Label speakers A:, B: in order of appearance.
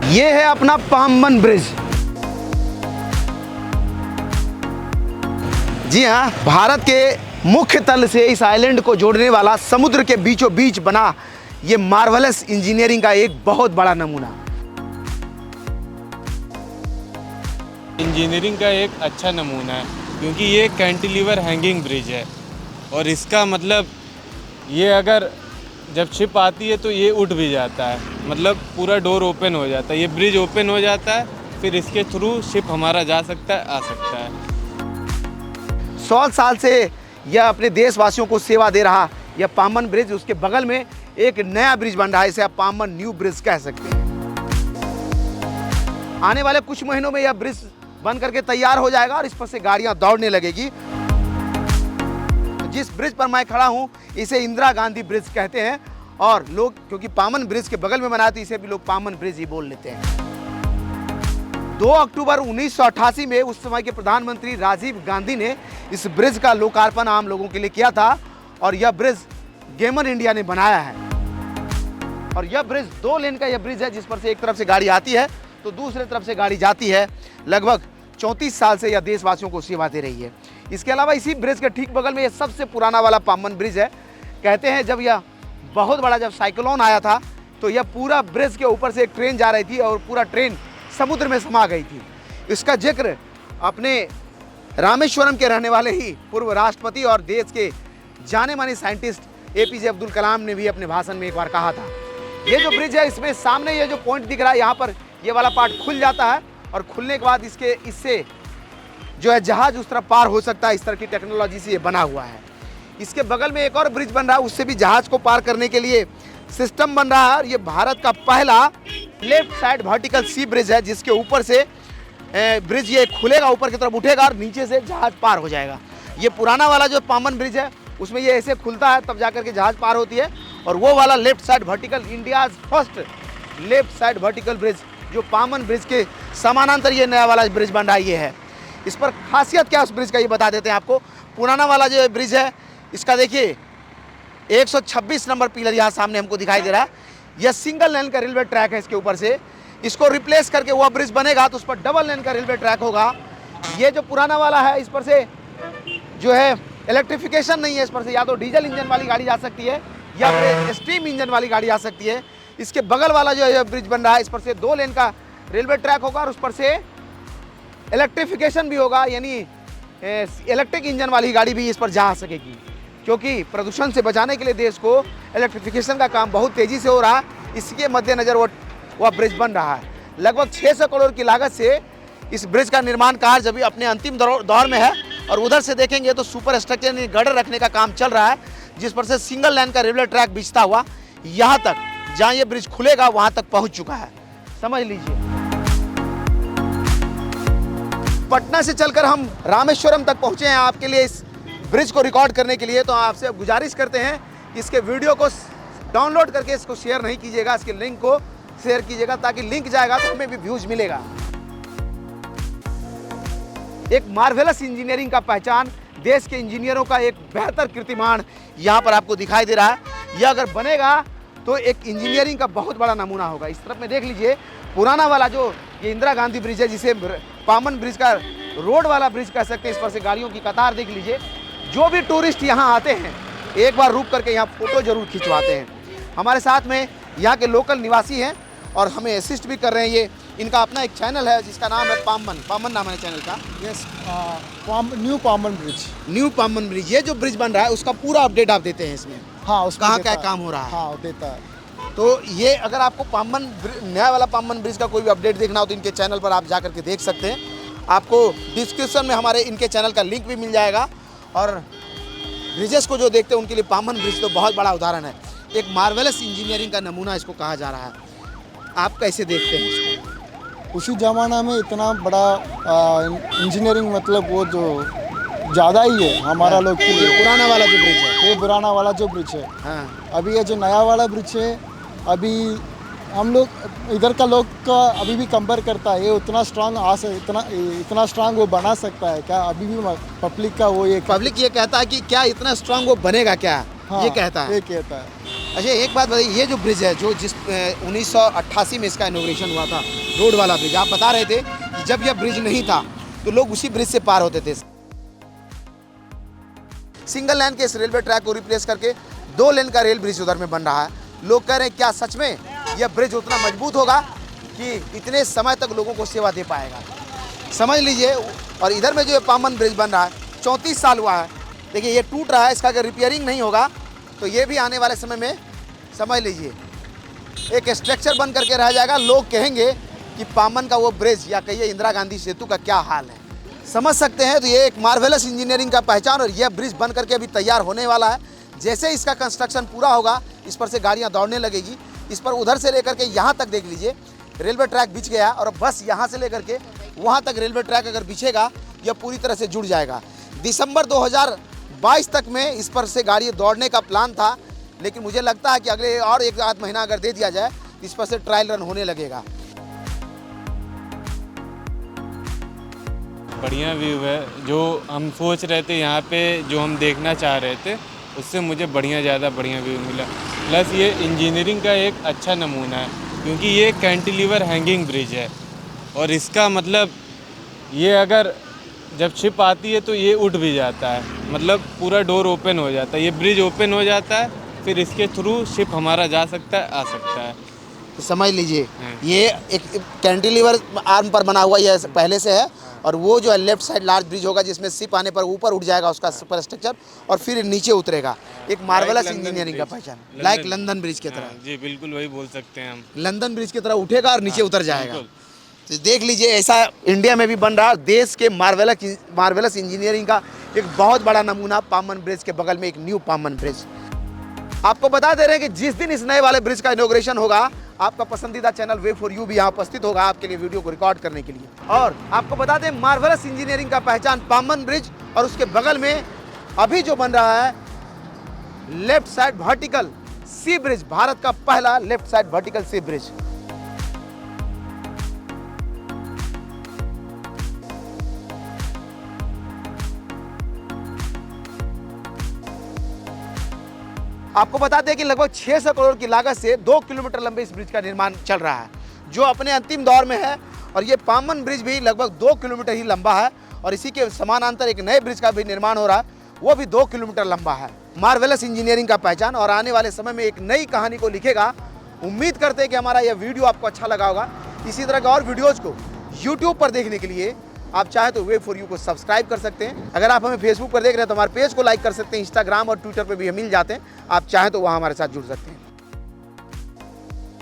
A: ये है अपना पामबन ब्रिज। जी हाँ, भारत के मुख्य तल से इस आइलैंड को जोड़ने वाला समुद्र के बीचों बीच बना ये मार्वलस इंजीनियरिंग का एक बहुत बड़ा नमूना।
B: इंजीनियरिंग का एक अच्छा नमूना है क्योंकि ये कैंटिलीवर हैंगिंग ब्रिज है और इसका मतलब ये अगर जब शिप आती है तो ये उठ भी जाता है, मतलब पूरा डोर ओपन हो जाता है, ये ब्रिज ओपन हो जाता है, फिर इसके थ्रू शिप हमारा जा सकता है, आ सकता है।
A: 100 साल से यह अपने देशवासियों को सेवा दे रहा यह पामबन ब्रिज, उसके बगल में एक नया ब्रिज बन रहा है, इसे आप पामबन न्यू ब्रिज कह सकते हैं। आने वाले कुछ महीनों में यह ब्रिज बन करके तैयार हो जाएगा और इस पर से गाड़ियां दौड़ने लगेगी। जिस ब्रिज पर मैं खड़ा हूं इसे इंदिरा गांधी ब्रिज कहते हैं और लोग क्योंकि पामबन ब्रिज के बगल में बना तो इसे भी लोग पामबन ब्रिज ही बोल लेते हैं। 2 अक्टूबर 1988 में उस समय के प्रधानमंत्री राजीव गांधी ने इस ब्रिज का लोकार्पण आम लोगों के लिए किया था और यह ब्रिज गेमर इंडिया ने बनाया है। और यह ब्रिज 2 लेन का यह ब्रिज है जिस पर से एक तरफ से गाड़ी आती है तो दूसरे तरफ से गाड़ी जाती है। लगभग 34 साल से यह देशवासियों को सेवा दे रही है। इसके अलावा इसी ब्रिज के ठीक बगल में यह सबसे पुराना वाला पामबन ब्रिज है। कहते हैं जब यह बहुत बड़ा जब साइक्लोन आया था तो यह पूरा ब्रिज के ऊपर से एक ट्रेन जा रही थी और पूरा ट्रेन समुद्र में समा गई थी। इसका जिक्र अपने रामेश्वरम के रहने वाले ही पूर्व राष्ट्रपति और देश के जाने माने साइंटिस्ट APJ अब्दुल कलाम ने भी अपने भाषण में एक बार कहा था। ये जो ब्रिज है इसमें सामने ये जो पॉइंट दिख रहा है यहाँ पर ये वाला पार्ट खुल जाता है और खुलने के बाद इससे जो है जहाज उस तरफ पार हो सकता है। इस तरह की टेक्नोलॉजी से ये बना हुआ है। इसके बगल में एक और ब्रिज बन रहा है, उससे भी जहाज को पार करने के लिए सिस्टम बन रहा है और ये भारत का पहला लेफ्ट साइड वर्टिकल सी ब्रिज है जिसके ऊपर से ब्रिज ये खुलेगा, ऊपर की तरफ उठेगा और नीचे से जहाज पार हो जाएगा। ये पुराना वाला जो पामबन ब्रिज है उसमें ये ऐसे खुलता है तब जाकर के जहाज पार होती है और वो वाला left side vertical India's first left side vertical bridge जो पामबन ब्रिज के समानांतर ये नया वाला ब्रिज बन रहा है ये है। इस पर खासियत क्या है उस ब्रिज का ये बता देते हैं आपको। पुराना वाला जो ब्रिज है इसका देखिए 126 नंबर पिलर यहाँ सामने हमको दिखाई दे रहा है। यह सिंगल लेन का रेलवे ट्रैक है। इसके ऊपर से इसको रिप्लेस करके वह ब्रिज बनेगा तो उस पर डबल लेन का रेलवे ट्रैक होगा। ये जो पुराना वाला है इस पर से जो है इलेक्ट्रिफिकेशन नहीं है, इस पर से या तो डीजल इंजन वाली गाड़ी जा सकती है या फिर स्टीम इंजन वाली गाड़ी आ सकती है। इसके बगल वाला जो है ब्रिज बन रहा है इस पर से 2 लेन का रेलवे ट्रैक होगा और उस पर से इलेक्ट्रिफिकेशन भी होगा, यानी इलेक्ट्रिक इंजन वाली गाड़ी भी इस पर जा सकेगी क्योंकि प्रदूषण से बचाने के लिए देश को इलेक्ट्रिफिकेशन का काम बहुत तेज़ी से हो रहा है। इसके मद्देनज़र वह ब्रिज बन रहा है। लगभग 600 करोड़ की लागत से इस ब्रिज का निर्माण कार्य अभी अपने अंतिम दौर में है और उधर से देखेंगे तो सुपर स्ट्रक्चर गर्डर रखने का काम चल रहा है जिस पर से सिंगल लाइन का रेलवे ट्रैक बिछता हुआ यहाँ तक जहाँ ये ब्रिज खुलेगा वहाँ तक पहुँच चुका है, समझ लीजिए। पटना से चलकर हम रामेश्वरम तक पहुँचे हैं आपके लिए इस ब्रिज को रिकॉर्ड करने के लिए। तो आपसे गुजारिश करते हैं कि इसके वीडियो को डाउनलोड करके इसको शेयर नहीं कीजिएगा, इसके लिंक को शेयर कीजिएगा ताकि लिंक जाएगा तो हमें भी व्यूज मिलेगा। एक मार्वेलस इंजीनियरिंग का पहचान, देश के इंजीनियरों का एक बेहतर कीर्तिमान यहाँ पर आपको दिखाई दे रहा है। यह अगर बनेगा तो एक इंजीनियरिंग का बहुत बड़ा नमूना होगा। इस तरफ में देख लीजिए पुराना वाला जो ये इंदिरा गांधी ब्रिज है जिसे पामबन ब्रिज का रोड वाला ब्रिज कह सकते हैं। इस पर से गाड़ियों की कतार देख लीजिए। जो भी टूरिस्ट यहाँ आते हैं एक बार रुक करके यहाँ फोटो जरूर खिंचवाते हैं। हमारे साथ में यहाँ के लोकल निवासी हैं और हमें असिस्ट भी कर रहे हैं। ये इनका अपना एक चैनल है जिसका नाम है पामबन नाम है चैनल का।
C: Yes, new Pamban bridge.
A: New Pamban bridge, ये जो ब्रिज बन रहा है उसका पूरा अपडेट आप देते हैं इसमें?
C: हाँ, उसमें
A: कहाँ क्या काम हो रहा है?
C: हाँ, देता है।
A: तो ये अगर आपको नया वाला पामबन ब्रिज का कोई भी अपडेट देखना हो तो इनके चैनल पर आप जा करके देख सकते हैं। आपको डिस्क्रिप्शन में हमारे इनके चैनल का लिंक भी मिल जाएगा। और ब्रिजेस को जो देखते हैं उनके लिए पामबन ब्रिज तो बहुत बड़ा उदाहरण है। एक मार्वेलस इंजीनियरिंग का नमूना इसको कहा जा रहा है। आप कैसे देखते हैं इसको?
C: उसी ज़माना में इतना बड़ा इंजीनियरिंग, मतलब वो जो ज़्यादा ही है हमारा लोग के लिए।
A: पुराना वाला जो ब्रिज है,
C: ये पुराना वाला जो ब्रिज है।
A: हाँ।
C: अभी ये जो नया वाला ब्रिज है, अभी हम लोग इधर का लोग का अभी भी कंपेयर करता है ये उतना स्ट्रांग इतना स्ट्रांग वो बना सकता है क्या? अभी भी पब्लिक का वो ये
A: पब्लिक ये कहता है कि क्या इतना स्ट्रांग वो बनेगा क्या?
C: हाँ,
A: ये कहता है।
C: ये कहता है।
A: अच्छा एक बात बताइए, ये जो ब्रिज है जो 1988 में इसका इनॉग्रेशन हुआ था, रोड वाला ब्रिज, आप बता रहे थे कि जब यह ब्रिज नहीं था तो लोग उसी ब्रिज से पार होते थे। सिंगल लाइन के इस रेलवे ट्रैक को रिप्लेस करके 2 लेन का रेल ब्रिज उधर में बन रहा है। लोग कह रहे हैं क्या सच में यह ब्रिज उतना मजबूत होगा कि इतने समय तक लोगों को सेवा दे पाएगा? समझ लीजिए। और इधर में जो ये पामन ब्रिज बन रहा है 34 साल हुआ है, देखिए ये टूट रहा है, इसका अगर रिपेयरिंग नहीं होगा तो ये भी आने वाले समय में समझ लीजिए एक स्ट्रक्चर बन करके रह जाएगा। लोग कहेंगे कि पामन का वो ब्रिज या कहिए इंदिरा गांधी सेतु का क्या हाल है। समझ सकते हैं। तो ये एक मार्वेलस इंजीनियरिंग का पहचान, और यह ब्रिज बन करके अभी तैयार होने वाला है। जैसे इसका कंस्ट्रक्शन पूरा होगा इस पर से गाड़ियाँ दौड़ने लगेगी। इस पर उधर से लेकर के यहाँ तक देख लीजिए रेलवे ट्रैक बिछ गया, और बस यहाँ से लेकर के वहाँ तक रेलवे ट्रैक अगर बिछेगा यह पूरी तरह से जुड़ जाएगा। दिसंबर 2022 तक में इस पर से गाड़ी दौड़ने का प्लान था, लेकिन मुझे लगता है कि अगले और 1-8 महीना अगर दे दिया जाए तो इस पर से ट्रायल रन होने लगेगा।
B: बढ़िया व्यू है। जो हम सोच रहे थे यहाँ पे, जो हम देखना चाह रहे थे, उससे मुझे ज़्यादा बढ़िया व्यू मिला। प्लस ये इंजीनियरिंग का एक अच्छा नमूना है, क्योंकि ये कैंटिलीवर हैंगिंग ब्रिज है, और इसका मतलब ये अगर जब शिप आती है तो ये उठ भी जाता है, मतलब पूरा डोर ओपन हो जाता है, ये ब्रिज ओपन हो जाता है, फिर इसके थ्रू शिप हमारा जा सकता है, आ सकता है।
A: तो समझ लीजिए ये एक कैंटिलीवर आर्म पर बना हुआ यह पहले से है, और वो जो है लेफ्ट साइड लार्ज ब्रिज होगा जिसमें शिप आने पर ऊपर उठ जाएगा उसका सुपर स्ट्रक्चर, और फिर नीचे उतरेगा। एक मार्वेलस इंजीनियरिंग का पहचान, लाइक लंदन ब्रिज की तरह।
B: जी बिल्कुल वही बोल सकते हैं हम,
A: लंदन ब्रिज की तरह उठेगा और नीचे उतर जाएगा। तो देख लीजिए ऐसा इंडिया में भी बन रहा है। देश के मार्वेलस इंजीनियरिंग का एक बहुत बड़ा नमूना पामन ब्रिज के बगल में एक न्यू पामन ब्रिज। आपको बता दे रहे हैं कि जिस दिन इस नए वाले ब्रिज का इनॉग्रेशन होगा, आपका पसंदीदा चैनल वे फॉर यू भी यहाँ उपस्थित होगा आपके लिए वीडियो को रिकॉर्ड करने के लिए। और आपको बता दें मार्वेलस इंजीनियरिंग का पहचान पामन ब्रिज, और उसके बगल में अभी जो बन रहा है लेफ्ट साइड वर्टिकल सी ब्रिज, भारत का पहला लेफ्ट साइड वर्टिकल सी ब्रिज। आपको बता दें कि लगभग 600 करोड़ की लागत से 2 किलोमीटर लंबे इस ब्रिज का निर्माण चल रहा है, जो अपने अंतिम दौर में है। और ये पामन ब्रिज भी लगभग 2 किलोमीटर ही लंबा है, और इसी के समानांतर एक नए ब्रिज का भी निर्माण हो रहा है, वो भी 2 किलोमीटर लंबा है। मार्वेलस इंजीनियरिंग का पहचान, और आने वाले समय में एक नई कहानी को लिखेगा। उम्मीद करते हैं कि हमारा यह वीडियो आपको अच्छा लगा होगा। इसी तरह के और वीडियोज़ को यूट्यूब पर देखने के लिए आप चाहें तो वे फॉर यू को सब्सक्राइब कर सकते हैं। अगर आप हमें फेसबुक पर देख रहे हैं तो हमारे पेज को लाइक कर सकते हैं। इंस्टाग्राम और ट्विटर पर भी हम मिल जाते हैं, आप चाहें तो वहाँ हमारे साथ जुड़ सकते हैं।